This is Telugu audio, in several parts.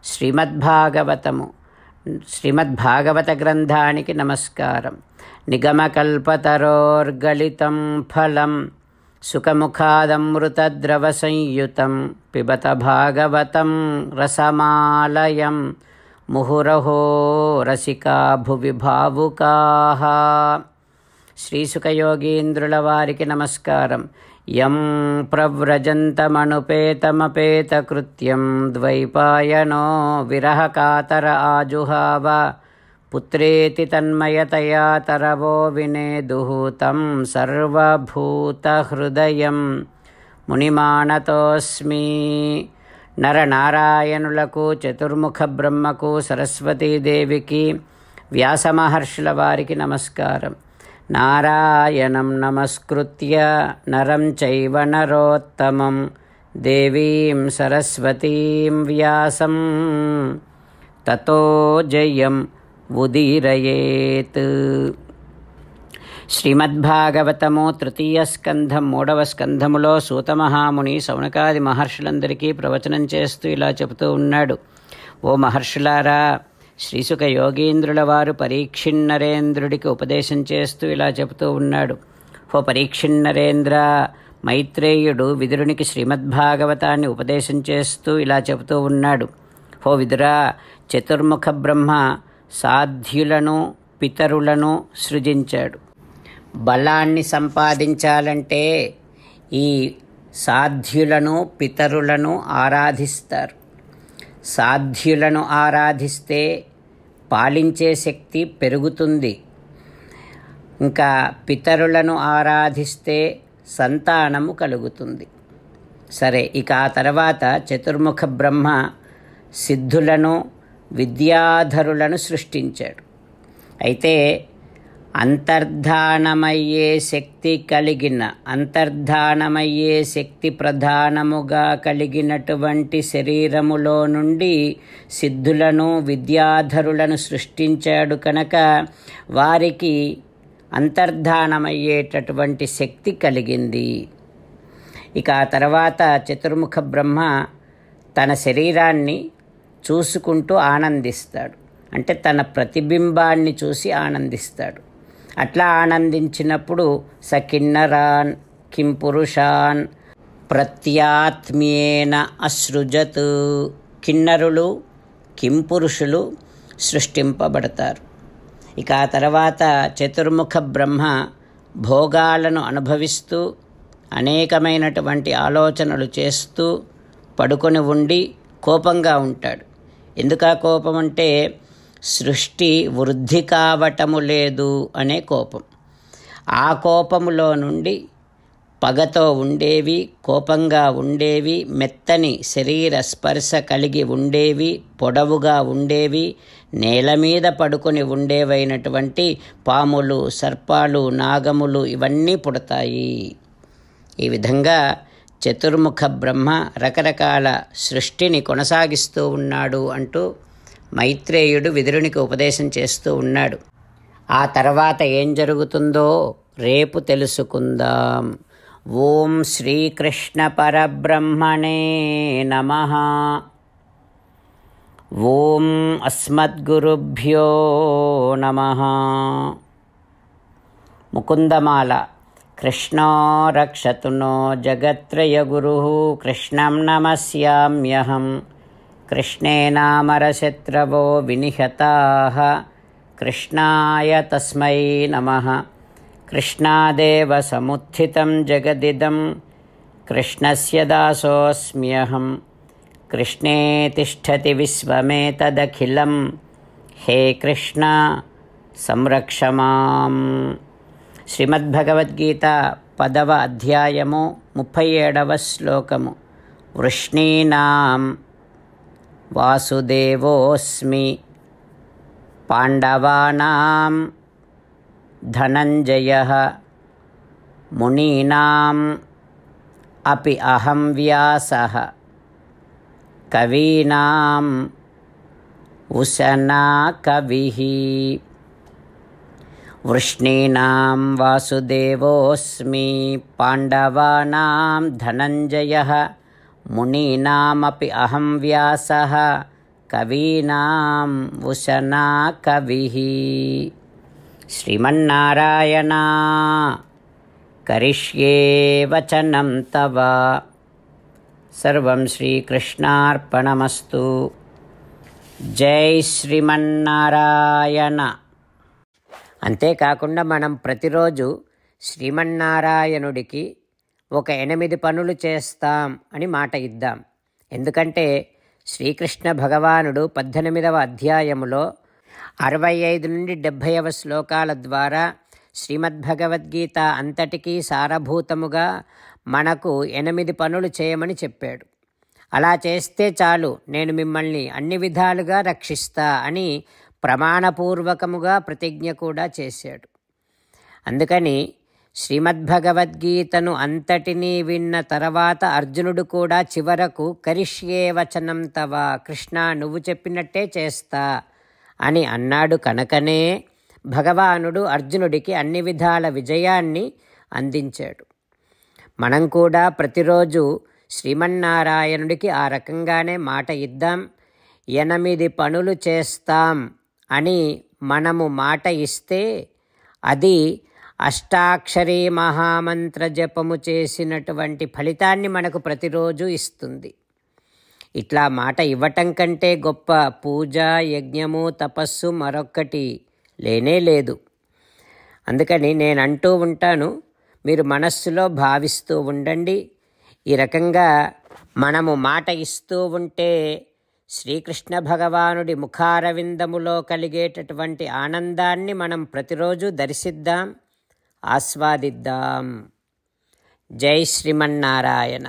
శ్రీమద్భాగవతము శ్రీమద్భాగవత గ్రంథానికి నమస్కారం. నిగమకల్పతరోర్గళితం ఫలం సుఖముఖాదమృతద్రవ సంయుతం పిబత భాగవతం రసమాలయం ముహురహో రసికా భువి భావుకాః. శ్రీసుఖయోగీంద్రుల వారికి నమస్కారం. యం ప్రవ్రజంతమనుపేతమపేతకృత్యం ద్వైపాయనో విరహకాతర ఆజుహావ పుత్రేతి తన్మయతయా తరవో వినేదుః తం సర్వభూతహృదయం మునిమానతోస్మి. నరనారాయణులకు, చతుర్ముఖ బ్రహ్మకు, సరస్వతీదేవికి, వ్యాసమహర్షుల వారికి నమస్కారం. నారాయణం నమస్కృత్య నరం చైవ నరోత్తమం దేవీం సరస్వతీం వ్యాసం తతో జయం ఉదీరయేత్. శ్రీమద్భాగవతము తృతీయ స్కంధం 3వ స్కంధములో సూతమహాముని శౌనకాది మహర్షులందరికీ ప్రవచనం చేస్తూ ఇలా చెబుతూ ఉన్నాడు. ఓ మహర్షులారా, శ్రీసుఖ యోగీంద్రుల వారు పరీక్షిన్నరేంద్రుడికి ఉపదేశం చేస్తూ ఇలా చెబుతూ ఉన్నాడు. ఓ పరీక్షిన్నరేంద్ర, మైత్రేయుడు విదురునికి శ్రీమద్భాగవతాన్ని ఉపదేశం చేస్తూ ఇలా చెబుతూ ఉన్నాడు. ఓ విదురా, చతుర్ముఖ బ్రహ్మ సాధ్యులను, పితరులను సృజించాడు. బలాన్ని సంపాదించాలంటే ఈ సాధ్యులను, పితరులను ఆరాధిస్తారు. సాధ్యులను ఆరాధిస్తే పాలించే శక్తి పెరుగుతుంది. ఇంకా పితరులను ఆరాధిస్తే సంతానము కలుగుతుంది. సరే, ఇక ఆ తర్వాత చతుర్ముఖ బ్రహ్మ సిద్ధులను, విద్యాధరులను సృష్టించాడు. అయితే అంతర్ధానమయ్యే శక్తి ప్రధానముగా కలిగినటువంటి శరీరములో నుండి సిద్ధులను, విద్యాధరులను సృష్టించాడు కనుక వారికి అంతర్ధానమయ్యేటటువంటి శక్తి కలిగింది. ఇక ఆ తర్వాత చతుర్ముఖ బ్రహ్మ తన శరీరాన్ని చూసుకుంటూ ఆనందిస్తాడు. అంటే తన ప్రతిబింబాన్ని చూసి ఆనందిస్తాడు. అట్లా ఆనందించినప్పుడు సకిన్నరాన్ కిం పురుషాన్ ప్రత్యాత్మ్యేన అసృజత్. కిన్నరులు, కింపురుషులు సృష్టింపబడతారు. ఇక ఆ తర్వాత చతుర్ముఖ బ్రహ్మ భోగాలను అనుభవిస్తూ అనేకమైనటువంటి ఆలోచనలు చేస్తూ పడుకొని ఉండి కోపంగా ఉంటాడు. ఎందుకా కోపం అంటే సృష్టి వృద్ధి కావటము లేదు అనే కోపం. ఆ కోపములో నుండి పగతో ఉండేవి, కోపంగా ఉండేవి, మెత్తని శరీర స్పర్శ కలిగి ఉండేవి, పొడవుగా ఉండేవి, నేల మీద పడుకొని ఉండేవైనటువంటి పాములు, సర్పాలు, నాగములు ఇవన్నీ పుడతాయి. ఈ విధంగా చతుర్ముఖ బ్రహ్మ రకరకాల సృష్టిని కొనసాగిస్తూ ఉన్నాడు అంటూ మైత్రేయుడు విదురునికి ఉపదేశం చేస్తూ ఉన్నాడు. ఆ తర్వాత ఏం జరుగుతుందో రేపు తెలుసుకుందాం. ఓం శ్రీకృష్ణ పరబ్రహ్మణే నమః. ఓం అస్మద్గురుభ్యో నమః. ముకుందమాల. కృష్ణో రక్షతు నో జగత్రయగురుః కృష్ణం నమస్యామ్యహం. కృష్ణేనామరశత్రవో వినిహతాః కృష్ణాయ తస్మై నమః. కృష్ణాదేవ సముత్థితం జగదిదం కృష్ణస్య దాసోऽస్మ్యహం. కృష్ణే తిష్ఠతి విశ్వమేతదఖిలం హే కృష్ణ సంరక్ష మాం. శ్రీమద్భగవద్గీత 10వ అధ్యాయము 37వ శ్లోకము. వృష్ణీనాం వాసుదేవోస్మి పాండవానాం ధనంజయః మునీనాం అపి అహం వ్యాసః కవీనాం ఉశనా కవిః. వృష్ణీనాం వాసుదేవోస్మి పాండవానాం ధనంజయః మునీనామపి అహం వ్యాసః కవీనాం ఉశనా కవిః. శ్రీమన్నారాయణ కరిష్యే వచనం తవ. సర్వం శ్రీకృష్ణార్పణమస్తు. జై శ్రీమన్నారాయణ. అంతేకాకుండా మనం ప్రతిరోజు శ్రీమన్నారాయణుడికి ఒక 8 పనులు చేస్తాం అని మాట ఇద్దాం. ఎందుకంటే శ్రీకృష్ణ భగవానుడు 18వ అధ్యాయములో 65 నుండి 70వ శ్లోకాల ద్వారా శ్రీమద్భగవద్గీత అంతటికీ సారభూతముగా మనకు 8 పనులు చేయమని చెప్పాడు. అలా చేస్తే చాలు, నేను మిమ్మల్ని అన్ని విధాలుగా రక్షిస్తా అని ప్రమాణపూర్వకముగా ప్రతిజ్ఞ కూడా చేశాడు. అందుకని శ్రీమద్భగవద్గీతను అంతటినీ విన్న తర్వాత అర్జునుడు కూడా చివరకు కరిష్యే వచనం తవ, కృష్ణ నువ్వు చెప్పినట్టే చేస్తా అని అన్నాడు. కనుకనే భగవానుడు అర్జునుడికి అన్ని విధాల విజయాన్ని అందించాడు. మనం కూడా ప్రతిరోజు శ్రీమన్నారాయణుడికి ఆ రకంగానే మాట ఇద్దాం. 8 పనులు చేస్తాం అని మనము మాట ఇస్తే అది అష్టాక్షరీ మహామంత్ర జపము చేసినటువంటి ఫలితాన్ని మనకు ప్రతిరోజు ఇస్తుంది. ఇట్లా మాట ఇవ్వటం కంటే గొప్ప పూజ, యజ్ఞము, తపస్సు మరొక్కటి లేనే లేదు. అందుకని నేను అంటూ ఉంటాను, మీరు మనస్సులో భావిస్తూ ఉండండి. ఈ రకంగా మనము మాట ఇస్తూ ఉంటే శ్రీకృష్ణ భగవానుడి ముఖారవిందములో కలిగేటటువంటి ఆనందాన్ని మనం ప్రతిరోజు దర్శిద్దాం, ఆస్వాదిద్దాం. జై శ్రీమన్నారాయణ.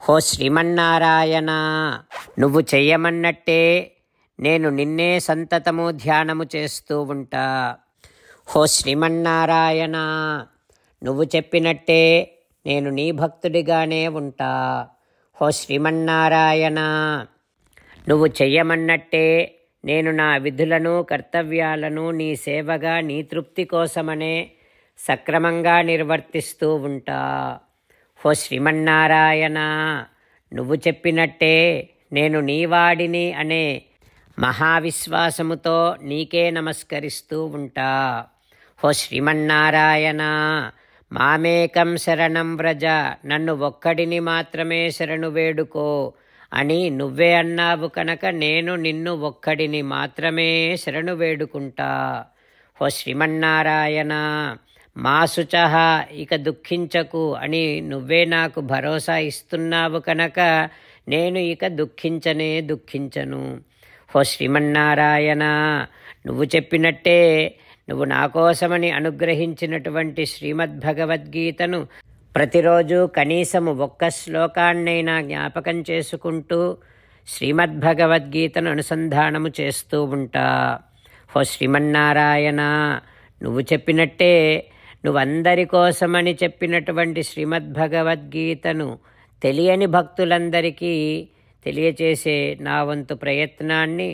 హో శ్రీమన్నారాయణ, నువ్వు చెయ్యమన్నట్టే నేను నిన్నే సంతతము ధ్యానము చేస్తూ ఉంటా. హో శ్రీమన్నారాయణ, నువ్వు చెప్పినట్టే నేను నీ భక్తుడిగానే ఉంటా. హో శ్రీమన్నారాయణ, నువ్వు చెయ్యమన్నట్టే నేను నా విధులను, కర్తవ్యాలను నీ సేవగా, నీ తృప్తి కోసమనే సక్రమంగా నిర్వర్తిస్తూ ఉంటా. హో శ్రీమన్నారాయణ, నువ్వు చెప్పినట్టే నేను నీవాడిని అనే మహావిశ్వాసముతో నీకే నమస్కరిస్తూ ఉంటా. హో శ్రీమన్నారాయణ, మామేకం శరణం వ్రజ, నన్ను ఒక్కడిని మాత్రమే శరణు వేడుకో అని నువ్వే అన్నావు కనుక నేను నిన్ను ఒక్కడిని మాత్రమే శరణు వేడుకుంటా. హో శ్రీమన్నారాయణ, మా శుచః, ఇక దుఃఖించకు అని నువ్వే నాకు భరోసా ఇస్తున్నావు కనుక నేను ఇక దుఃఖించను. హో శ్రీమన్నారాయణ, నువ్వు చెప్పినట్టే నువ్వు నా కోసమని అనుగ్రహించినటువంటి శ్రీమద్భగవద్గీతను ప్రతిరోజు కనీసము 1 శ్లోకాన్నైనా జ్ఞాపకం చేసుకుంటూ శ్రీమద్భగవద్గీతను అనుసంధానము చేస్తూ ఉంటా. హో శ్రీమన్నారాయణ, నువ్వు చెప్పినట్టే నువ్వందరి కోసమని చెప్పినటువంటి శ్రీమద్భగవద్గీతను తెలియని భక్తులందరికీ తెలియచేసే నా వంతు ప్రయత్నాన్ని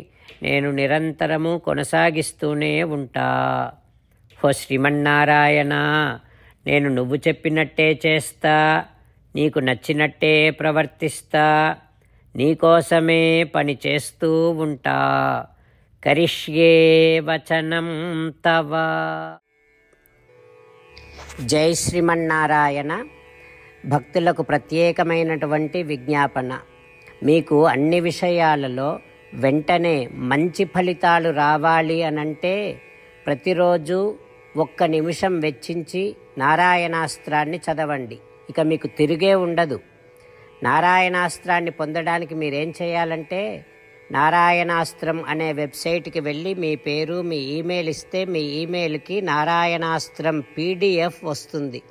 నేను నిరంతరము కొనసాగిస్తూనే ఉంటా. హో శ్రీమన్నారాయణ, నేను నువ్వు చెప్పినట్టే చేస్తా, నీకు నచ్చినట్టే ప్రవర్తిస్తా, నీకోసమే పని చేస్తూ ఉంటా. కరిష్యే వచనం తవ. జై శ్రీమన్నారాయణ. భక్తులకు ప్రత్యేకమైనటువంటి విజ్ఞాపన. మీకు అన్ని విషయాలలో వెంటనే మంచి ఫలితాలు రావాలి అనంటే ప్రతిరోజు 1 నిమిషం వెచ్చించి నారాయణాస్త్రాన్ని చదవండి. ఇక మీకు తిరిగే ఉండదు. నారాయణాస్త్రాన్ని పొందడానికి మీరేం చేయాలంటే నారాయణాస్త్రం అనే వెబ్సైట్కి వెళ్ళి మీ పేరు, మీ ఈమెయిల్ ఇస్తే మీ ఈమెయిల్కి నారాయణాస్త్రం PDF వస్తుంది.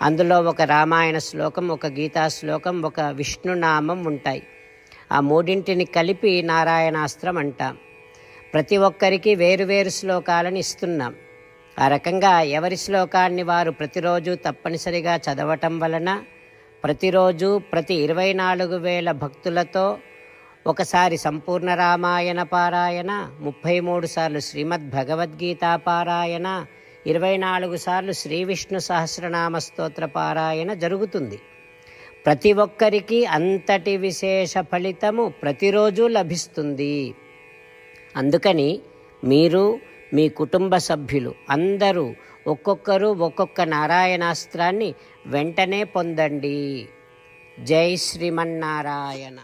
అందులో ఒక రామాయణ శ్లోకం, ఒక గీతా శ్లోకం, ఒక విష్ణునామం ఉంటాయి. ఆ 3ంటిని కలిపి నారాయణాస్త్రం అంటాం. ప్రతి ఒక్కరికి వేరువేరు శ్లోకాలను ఇస్తున్నాం. ఆ రకంగా ఎవరి శ్లోకాన్ని వారు ప్రతిరోజు తప్పనిసరిగా చదవటం వలన ప్రతిరోజు ప్రతి 24,000 భక్తులతో ఒకసారి సంపూర్ణ రామాయణ పారాయణ, 33 సార్లు శ్రీమద్భగవద్గీత పారాయణ, 24 సార్లు శ్రీ విష్ణు సహస్రనామ స్తోత్ర పారాయణ జరుగుతుంది. ప్రతి ఒక్కరికి అంతటి విశేష ఫలితము ప్రతిరోజు లభిస్తుంది. అందుకని మీరు మీ కుటుంబ సభ్యులు అందరూ ఒక్కొక్కరు ఒక్కొక్క నారాయణాస్త్రాన్ని వెంటనే పొందండి. జై శ్రీమన్నారాయణ.